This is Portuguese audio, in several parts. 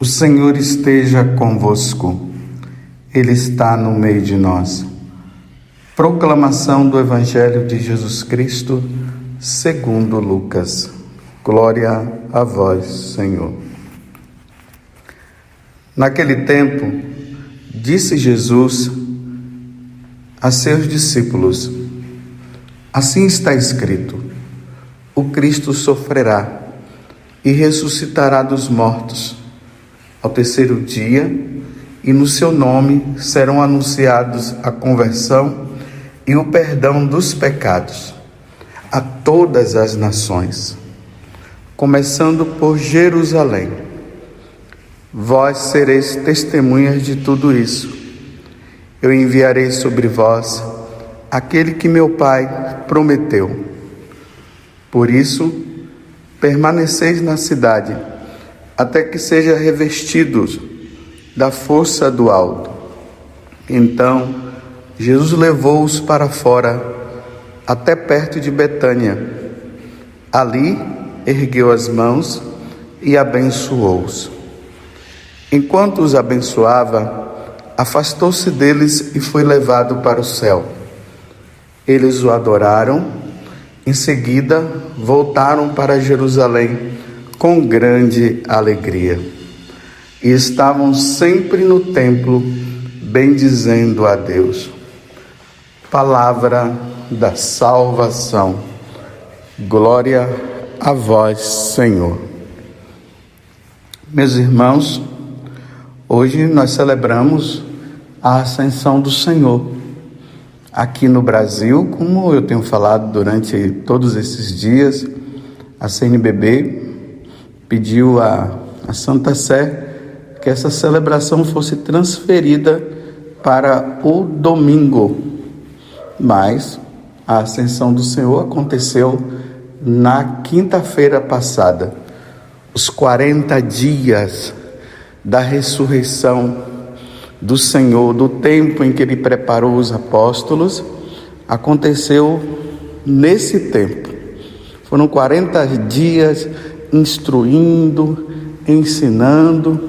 O Senhor esteja convosco, Ele está no meio de nós. Proclamação do Evangelho de Jesus Cristo, segundo Lucas. Glória a vós, Senhor. Naquele tempo, disse Jesus a seus discípulos: assim está escrito, o Cristo sofrerá e ressuscitará dos mortos ao terceiro dia, e no seu nome serão anunciados a conversão e o perdão dos pecados a todas as nações, começando por Jerusalém. Vós sereis testemunhas de tudo isso. Eu enviarei sobre vós aquele que meu Pai prometeu. Por isso, permaneceis na cidade, até que sejam revestidos da força do alto. Então, Jesus levou-os para fora, até perto de Betânia. Ali, ergueu as mãos e abençoou-os. Enquanto os abençoava, afastou-se deles e foi levado para o céu. Eles o adoraram. Em seguida, voltaram para Jerusalém com grande alegria. E estavam sempre no templo, bendizendo a Deus. Palavra da salvação. Glória a vós, Senhor. Meus irmãos, hoje nós celebramos a ascensão do Senhor. Aqui no Brasil, como eu tenho falado durante todos esses dias, a CNBB pediu à Santa Sé que essa celebração fosse transferida para o domingo. Mas a ascensão do Senhor aconteceu na quinta-feira passada. Os 40 dias da ressurreição do Senhor, do tempo em que Ele preparou os apóstolos, aconteceu nesse tempo. Foram 40 dias instruindo, ensinando,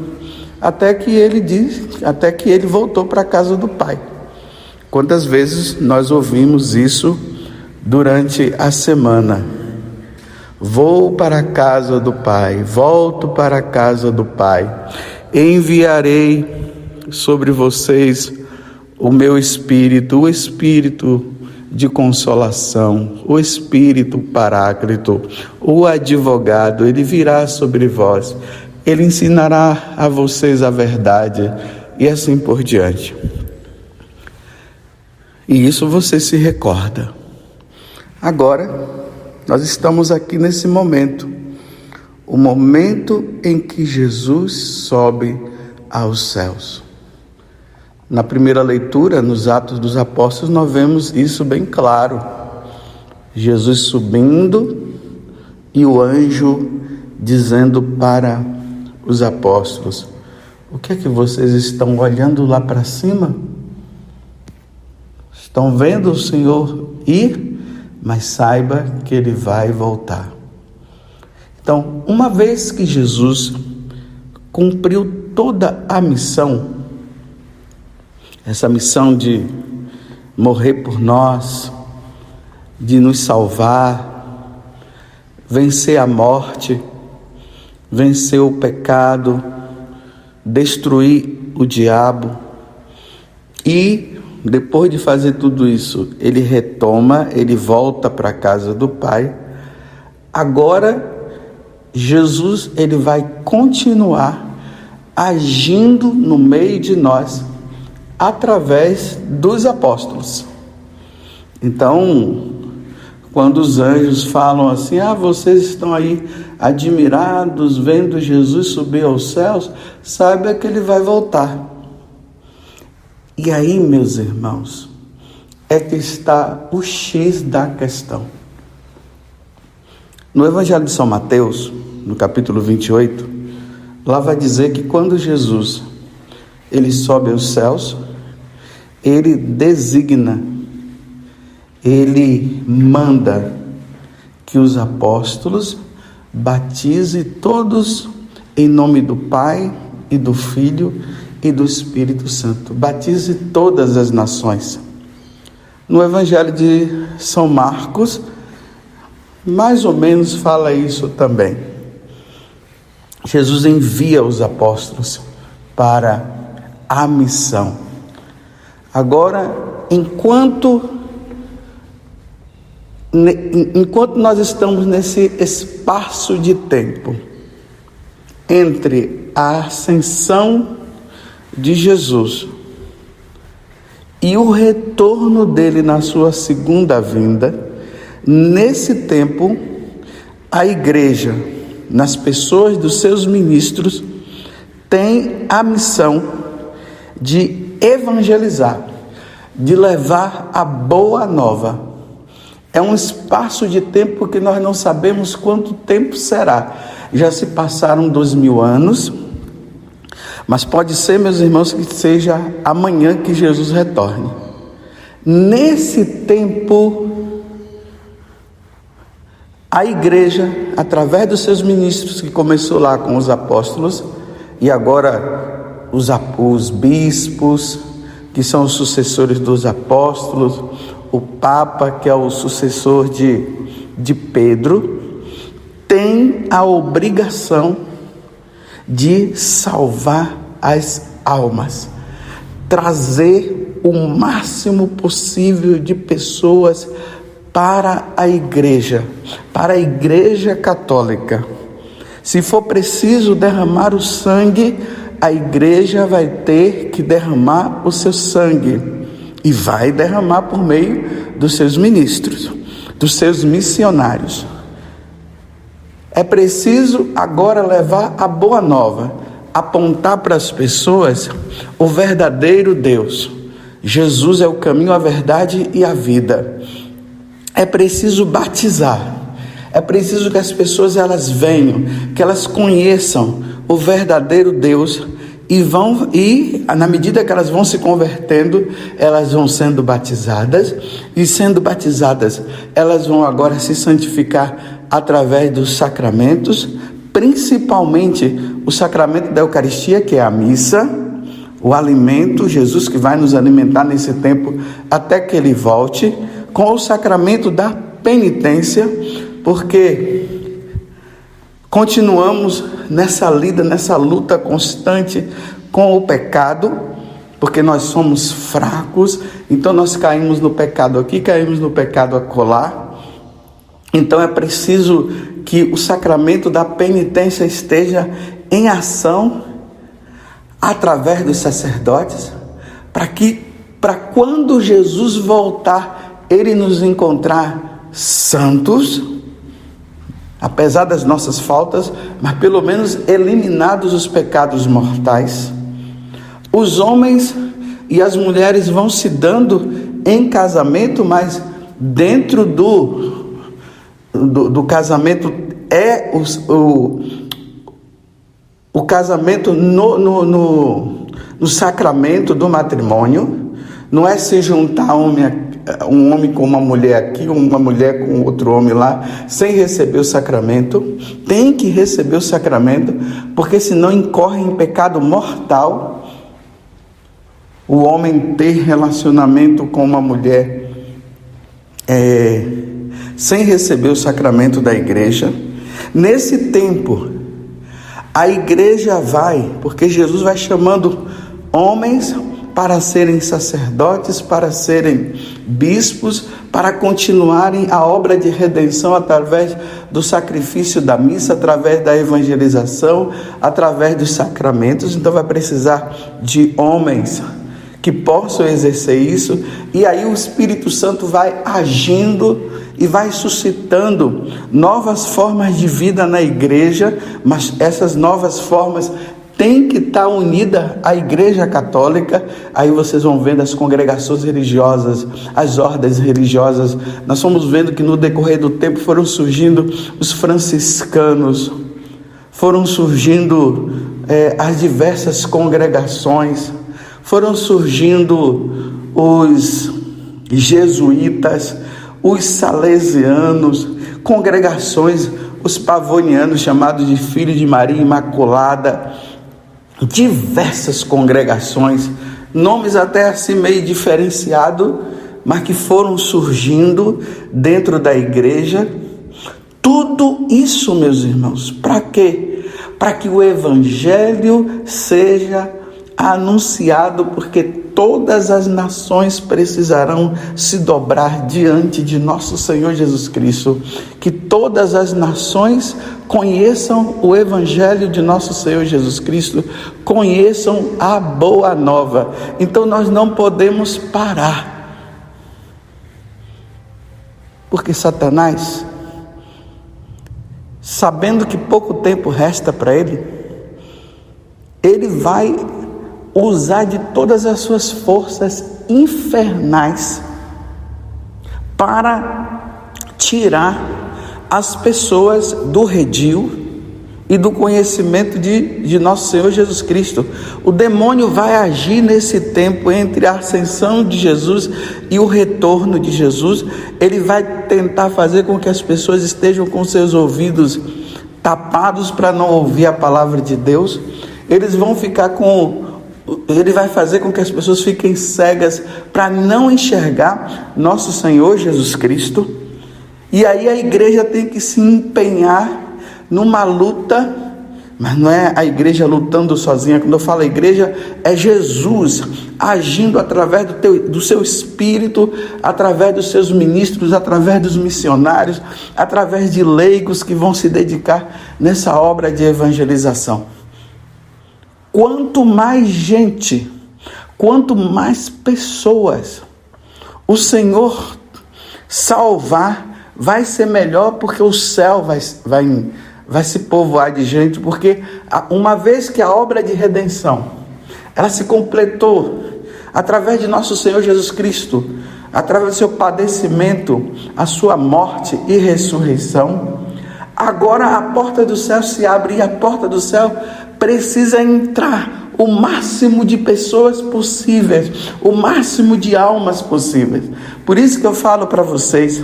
até que ele voltou para a casa do Pai. Quantas vezes nós ouvimos isso durante a semana? Vou para a casa do Pai, volto para a casa do Pai, enviarei sobre vocês o meu Espírito, o Espírito de consolação, o Espírito Paráclito, o advogado, ele virá sobre vós, ele ensinará a vocês a verdade e assim por diante. E isso você se recorda. Agora, nós estamos aqui nesse momento, o momento em que Jesus sobe aos céus. Na primeira leitura, nos Atos dos Apóstolos, nós vemos isso bem claro. Jesus subindo e o anjo dizendo para os apóstolos: o que é que vocês estão olhando lá para cima? Estão vendo o Senhor ir, mas saiba que Ele vai voltar. Então, uma vez que Jesus cumpriu toda a missão, essa missão de morrer por nós, de nos salvar, vencer a morte, vencer o pecado, destruir o diabo, e depois de fazer tudo isso, ele retoma, ele volta para a casa do Pai. Agora, Jesus, ele vai continuar agindo no meio de nós, através dos apóstolos. Então, quando os anjos falam assim: vocês estão aí admirados, vendo Jesus subir aos céus, saiba que ele vai voltar. E aí, meus irmãos, é que está o X da questão. No Evangelho de São Mateus, no capítulo 28, lá vai dizer que quando Jesus ele sobe aos céus, ele designa, ele manda que os apóstolos batize todos em nome do Pai, e do Filho e do Espírito Santo. Batize todas as nações. No Evangelho de São Marcos, mais ou menos fala isso também. Jesus envia os apóstolos para a missão. Agora, enquanto nós estamos nesse espaço de tempo entre a ascensão de Jesus e o retorno dele na sua segunda vinda, nesse tempo, a igreja, nas pessoas dos seus ministros, tem a missão de evangelizar, de levar a boa nova. É um espaço de tempo que nós não sabemos quanto tempo será. Já se passaram 2000 anos, mas pode ser, meus irmãos, que seja amanhã que Jesus retorne. Nesse tempo, a igreja, através dos seus ministros, que começou lá com os apóstolos, e agora os bispos, que são os sucessores dos apóstolos, o Papa, que é o sucessor de Pedro, tem a obrigação de salvar as almas, trazer o máximo possível de pessoas para a igreja católica. Se for preciso derramar o sangue, a igreja vai ter que derramar o seu sangue. E vai derramar por meio dos seus ministros, dos seus missionários. É preciso agora levar a boa nova, apontar para as pessoas o verdadeiro Deus. Jesus é o caminho, a verdade e a vida. É preciso batizar. É preciso que as pessoas elas venham, que elas conheçam o verdadeiro Deus. E na medida que elas vão se convertendo, elas vão sendo batizadas, e sendo batizadas, elas vão agora se santificar através dos sacramentos, principalmente o sacramento da Eucaristia, que é a missa, o alimento, Jesus que vai nos alimentar nesse tempo até que Ele volte, com o sacramento da penitência, porque continuamos nessa luta constante com o pecado, porque nós somos fracos, então nós caímos no pecado aqui, caímos no pecado acolá. Então é preciso que o sacramento da penitência esteja em ação através dos sacerdotes, para quando Jesus voltar, Ele nos encontrar santos, apesar das nossas faltas, mas pelo menos eliminados os pecados mortais. Os homens e as mulheres vão se dando em casamento, mas dentro do casamento é o casamento no sacramento do matrimônio. Não é se juntar um homem com uma mulher aqui, uma mulher com outro homem lá, sem receber o sacramento. Tem que receber o sacramento, porque senão incorre em pecado mortal o homem ter relacionamento com uma mulher sem receber o sacramento da igreja. Nesse tempo, a igreja vai, porque Jesus vai chamando homens para serem sacerdotes, para serem bispos, para continuarem a obra de redenção através do sacrifício da missa, através da evangelização, através dos sacramentos. Então vai precisar de homens que possam exercer isso, e aí o Espírito Santo vai agindo e vai suscitando novas formas de vida na igreja, mas essas novas formas tem que estar unida à Igreja Católica. Aí vocês vão vendo as congregações religiosas, as ordens religiosas. Nós fomos vendo que no decorrer do tempo foram surgindo os franciscanos, foram surgindo as diversas congregações, foram surgindo os jesuítas, os salesianos, congregações, os pavonianos, chamados de Filho de Maria Imaculada. diversas congregações, nomes até assim meio diferenciados, mas que foram surgindo dentro da igreja. Tudo isso, meus irmãos, para quê? Para que o evangelho seja anunciado, porque todas as nações precisarão se dobrar diante de nosso Senhor Jesus Cristo. Que todas as nações conheçam o evangelho de nosso Senhor Jesus Cristo, conheçam a boa nova. Então nós não podemos parar, porque Satanás, sabendo que pouco tempo resta para ele vai usar de todas as suas forças infernais para tirar as pessoas do redil e do conhecimento de nosso Senhor Jesus Cristo. O demônio vai agir nesse tempo entre a ascensão de Jesus e o retorno de Jesus. Ele vai tentar fazer com que as pessoas estejam com seus ouvidos tapados para não ouvir a palavra de Deus. Ele vai fazer com que as pessoas fiquem cegas para não enxergar nosso Senhor Jesus Cristo. E aí a igreja tem que se empenhar numa luta, mas não é a igreja lutando sozinha. Quando eu falo igreja, é Jesus agindo através do seu Espírito, através dos seus ministros, através dos missionários, através de leigos que vão se dedicar nessa obra de evangelização. Quanto mais gente, quanto mais pessoas o Senhor salvar, vai ser melhor, porque o céu vai se povoar de gente, porque uma vez que a obra de redenção, ela se completou através de nosso Senhor Jesus Cristo, através do seu padecimento, a sua morte e ressurreição, agora a porta do céu se abre, e a porta do céu precisa entrar o máximo de pessoas possíveis, o máximo de almas possíveis. Por isso que eu falo para vocês,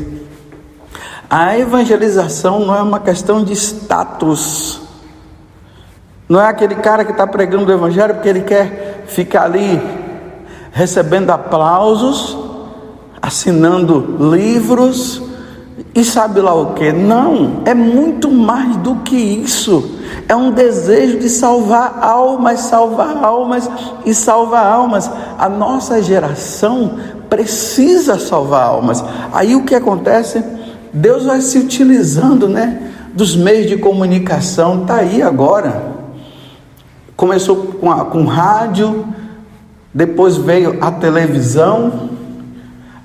a evangelização não é uma questão de status. Não é aquele cara que está pregando o evangelho porque ele quer ficar ali recebendo aplausos, assinando livros e sabe lá o que. Não, é muito mais do que isso. É um desejo de salvar almas e salvar almas. A nossa geração precisa salvar almas. Aí o que acontece? Deus vai se utilizando, dos meios de comunicação. Está aí agora. Começou com rádio, depois veio a televisão,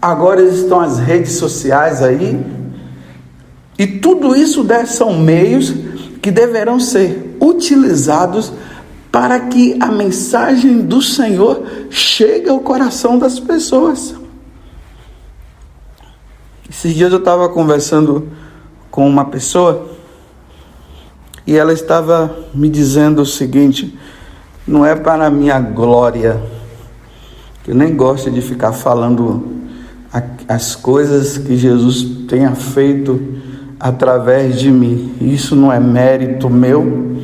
agora estão as redes sociais aí. E tudo isso são meios que deverão ser utilizados para que a mensagem do Senhor chegue ao coração das pessoas. Esses dias eu estava conversando com uma pessoa e ela estava me dizendo o seguinte: não é para a minha glória, eu nem gosto de ficar falando as coisas que Jesus tenha feito através de mim. Isso não é mérito meu,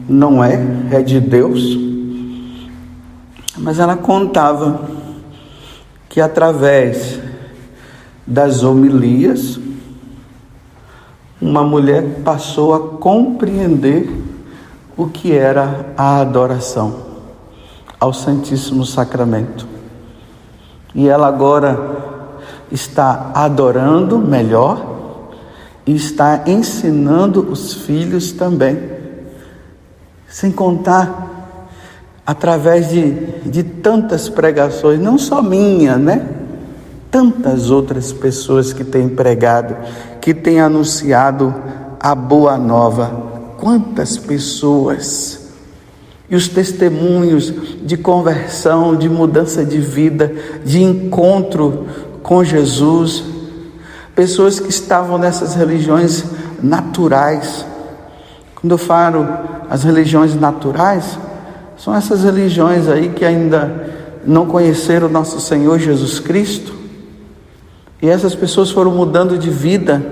não é de Deus. Mas ela contava que através das homilias, uma mulher passou a compreender o que era a adoração ao Santíssimo Sacramento. E ela agora está adorando melhor e está ensinando os filhos também. Sem contar, através de tantas pregações, não só minha, tantas outras pessoas que têm pregado, que têm anunciado a boa nova. Quantas pessoas! E os testemunhos de conversão, de mudança de vida, de encontro com Jesus. Pessoas que estavam nessas religiões naturais. Quando eu falo as religiões naturais, são essas religiões aí que ainda não conheceram o nosso Senhor Jesus Cristo. E essas pessoas foram mudando de vida.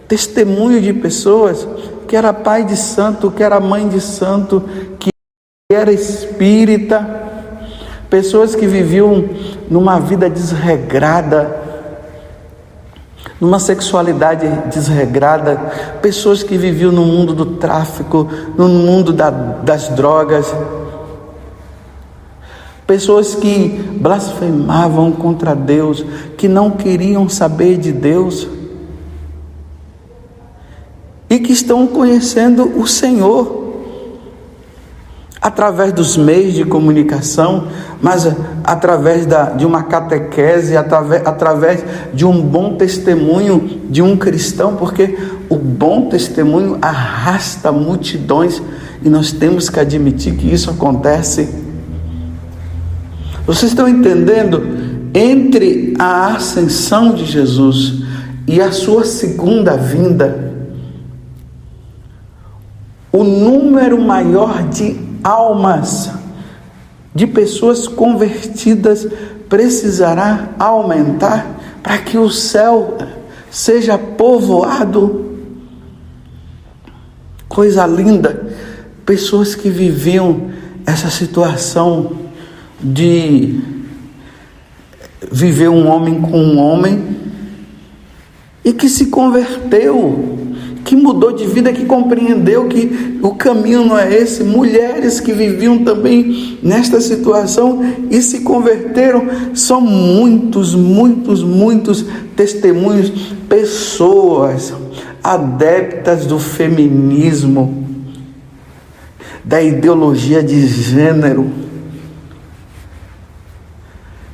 Testemunho de pessoas que era pai de santo, que era mãe de santo, que era espírita, pessoas que viviam numa vida desregrada, numa sexualidade desregrada, pessoas que viviam no mundo do tráfico, no mundo das drogas, pessoas que blasfemavam contra Deus, que não queriam saber de Deus e que estão conhecendo o Senhor através dos meios de comunicação, mas através de uma catequese, através de um bom testemunho de um cristão, porque o bom testemunho arrasta multidões e nós temos que admitir que isso acontece. Vocês estão entendendo? Entre a ascensão de Jesus e a sua segunda vinda, o número maior de almas, de pessoas convertidas, precisará aumentar para que o céu seja povoado. Coisa linda, pessoas que viviam essa situação de viver um homem com um homem e que se converteu, que mudou de vida, que compreendeu que o caminho não é esse. Mulheres que viviam também nesta situação e se converteram. São muitos testemunhos. Pessoas adeptas do feminismo, da ideologia de gênero,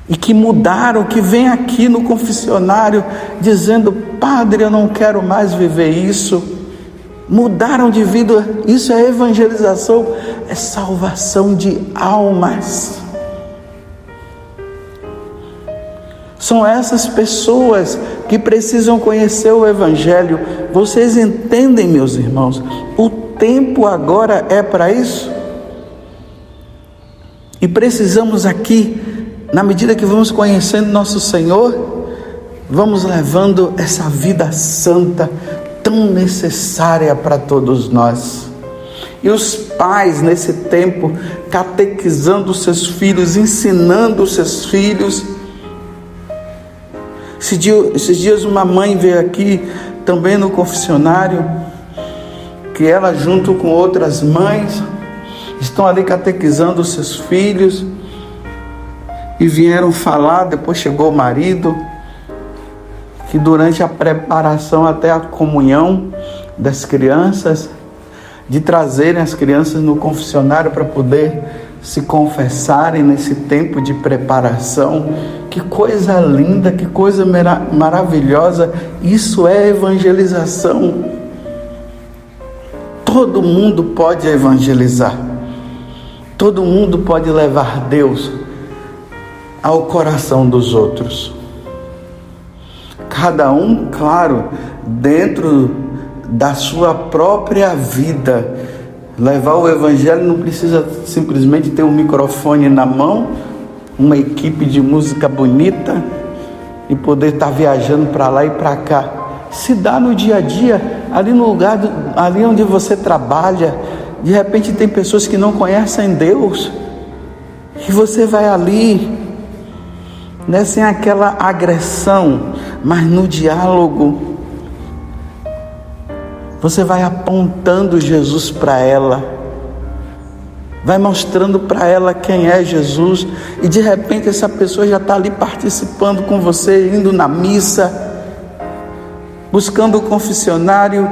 e que mudaram, que vêm aqui no confessionário dizendo: padre, eu não quero mais viver isso. Mudaram de vida. Isso é evangelização, é salvação de almas. São essas pessoas que precisam conhecer o Evangelho. Vocês entendem, meus irmãos? O tempo agora é para isso. E precisamos aqui, na medida que vamos conhecendo nosso Senhor, vamos levando essa vida santa, tão necessária para todos nós. E os pais, nesse tempo, catequizando os seus filhos, ensinando os seus filhos. Esses dias uma mãe veio aqui, também no confessionário, que ela junto com outras mães, estão ali catequizando os seus filhos, e vieram falar, depois chegou o marido, que durante a preparação até a comunhão das crianças, de trazerem as crianças no confessionário para poder se confessarem nesse tempo de preparação. Que coisa linda, que coisa maravilhosa. Isso é evangelização. Todo mundo pode evangelizar. Todo mundo pode levar Deus ao coração dos outros. Cada um, claro, dentro da sua própria vida. Levar o Evangelho não precisa simplesmente ter um microfone na mão, uma equipe de música bonita e poder estar viajando para lá e para cá. Se dá no dia a dia, ali no lugar, ali onde você trabalha. De repente tem pessoas que não conhecem Deus e você vai ali, né, sem aquela agressão, mas no diálogo, você vai apontando Jesus para ela, vai mostrando para ela quem é Jesus, e de repente essa pessoa já está ali participando com você, indo na missa, buscando o confessionário,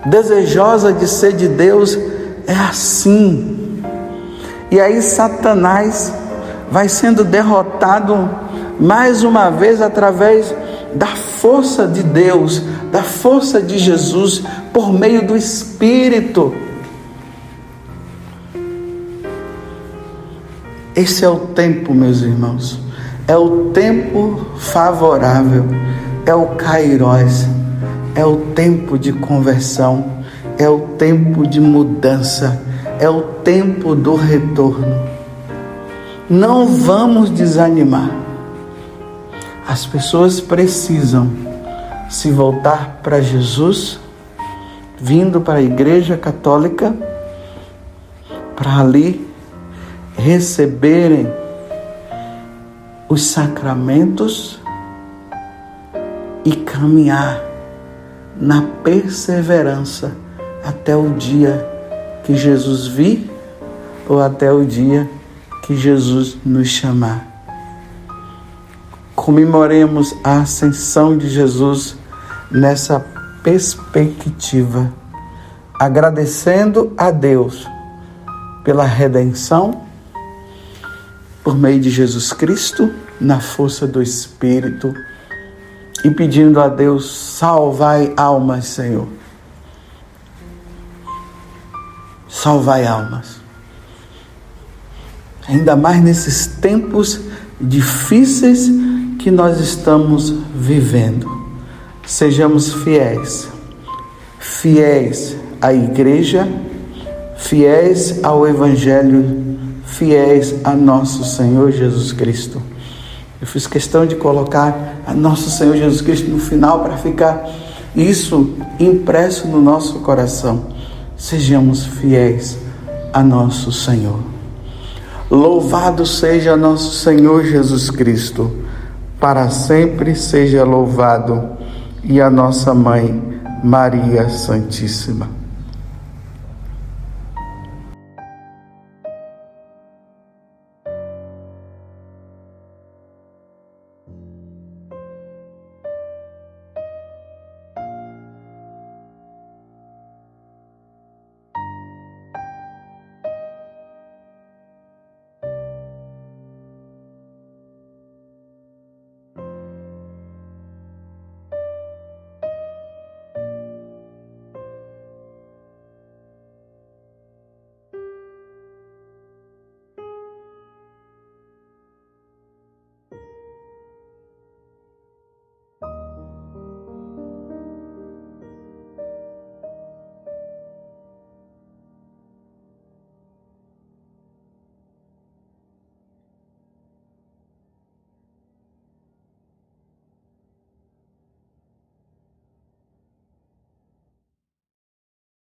desejosa de ser de Deus. É assim. E aí Satanás vai sendo derrotado mais uma vez através da força de Deus, da força de Jesus, por meio do Espírito. Esse é o tempo, meus irmãos, é o tempo favorável, é o Kairos, é o tempo de conversão, é o tempo de mudança, é o tempo do retorno. Não vamos desanimar. As pessoas precisam se voltar para Jesus, vindo para a Igreja Católica, para ali receberem os sacramentos e caminhar na perseverança até o dia que Jesus vir ou até o dia que Jesus nos chamar. Comemoremos a ascensão de Jesus nessa perspectiva, agradecendo a Deus pela redenção por meio de Jesus Cristo, na força do Espírito, e pedindo a Deus: salvai almas, Senhor. Salvai almas. Ainda mais nesses tempos difíceis que nós estamos vivendo. Sejamos fiéis. Fiéis à igreja, fiéis ao Evangelho, fiéis a nosso Senhor Jesus Cristo. Eu fiz questão de colocar a nosso Senhor Jesus Cristo no final para ficar isso impresso no nosso coração. Sejamos fiéis a nosso Senhor. Louvado seja nosso Senhor Jesus Cristo, para sempre seja louvado, e a nossa Mãe Maria Santíssima.